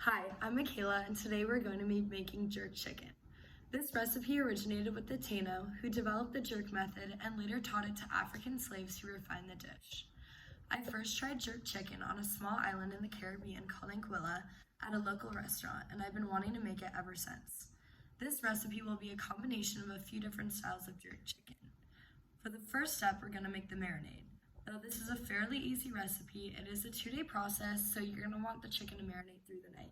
Hi, I'm Michaela, and today we're going to be making jerk chicken. This recipe originated with the Taino, who developed the jerk method and later taught it to African slaves who refined the dish. I first tried jerk chicken on a small island in the Caribbean called Anguilla at a local restaurant, and I've been wanting to make it ever since. This recipe will be a combination of a few different styles of jerk chicken. For the first step, we're going to make the marinade. Though this is a fairly easy recipe, it is a 2-day process, so you're going to want the chicken to marinate through the night.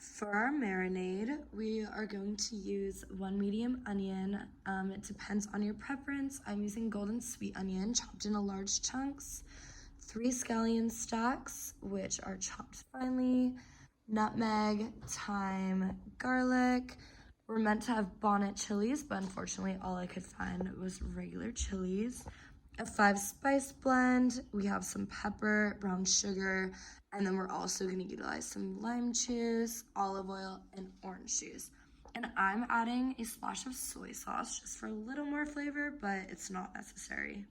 For our marinade, we are going to use 1 medium onion. It depends on your preference. I'm using golden sweet onion chopped into large chunks, 3 scallion stalks, which are chopped finely, nutmeg, thyme, garlic. We're meant to have bonnet chilies, but unfortunately all I could find was regular chilies. A 5-spice blend. We have some pepper, brown sugar, and then we're also going to utilize some lime juice, olive oil, and orange juice. And I'm adding a splash of soy sauce just for a little more flavor, but it's not necessary.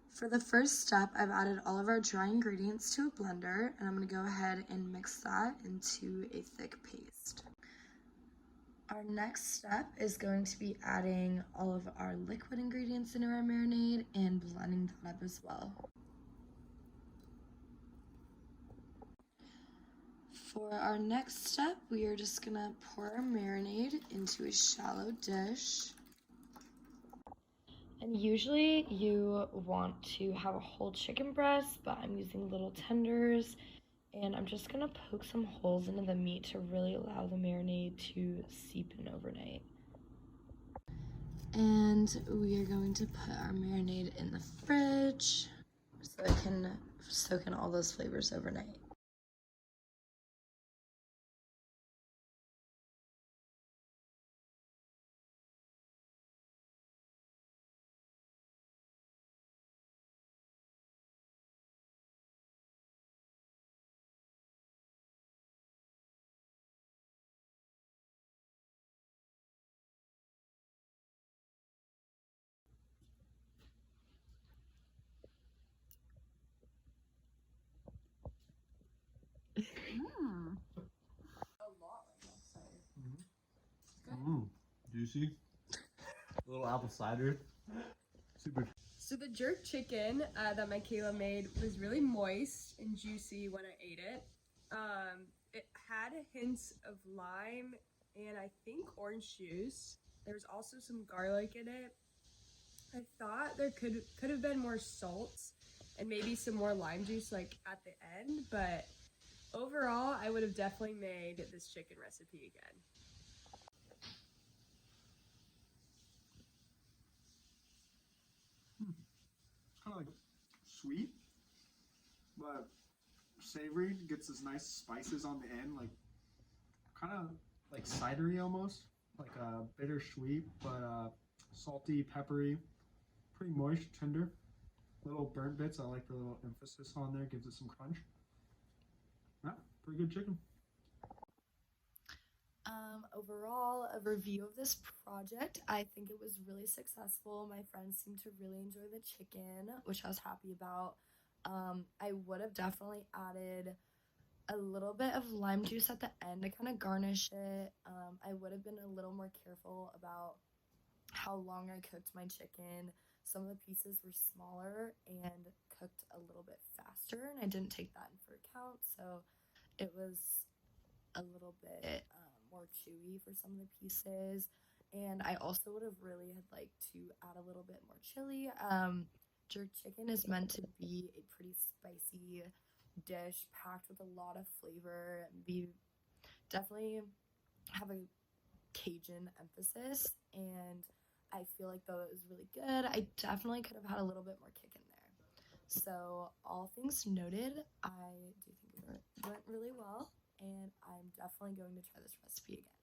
For the first step, I've added all of our dry ingredients to a blender, and I'm going to go ahead and mix that into a thick paste. Our next step is going to be adding all of our liquid ingredients into our marinade and blending that up as well. For our next step, we are just gonna pour our marinade into a shallow dish. And usually you want to have a whole chicken breast, but I'm using little tenders. And I'm just gonna poke some holes into the meat to really allow the marinade to seep in overnight. And we are going to put our marinade in the fridge so it can soak in all those flavors overnight. Juicy. A little apple cider. Super. So the jerk chicken that Michaela made was really moist and juicy when I ate it. It had hints of lime and I think orange juice. There was also some garlic in it. I thought there could have been more salt and maybe some more lime juice like at the end, but overall I would have definitely made this chicken recipe again. Kind of like sweet, but savory. Gets this nice spices on the end, like kind of like cidery almost, like bittersweet, but salty, peppery, pretty moist, tender. Little burnt bits. I like the little emphasis on there. Gives it some crunch. Yeah, pretty good chicken. Overall, a review of this project, I think it was really successful. My friends seemed to really enjoy the chicken, which I was happy about. I would have definitely added a little bit of lime juice at the end to kind of garnish it. I would have been a little more careful about how long I cooked my chicken. Some of the pieces were smaller and cooked a little bit faster, and I didn't take that in for account, so it was a little bit more chewy for some of the pieces. And I also would have really had liked to add a little bit more chili. Jerk chicken is meant to be a pretty spicy dish packed with a lot of flavor. We definitely have a Cajun emphasis, and I feel like though it was really good, I definitely could have had a little bit more kick in there. So all things noted, I do think it went really well, and I'm definitely going to try this recipe again.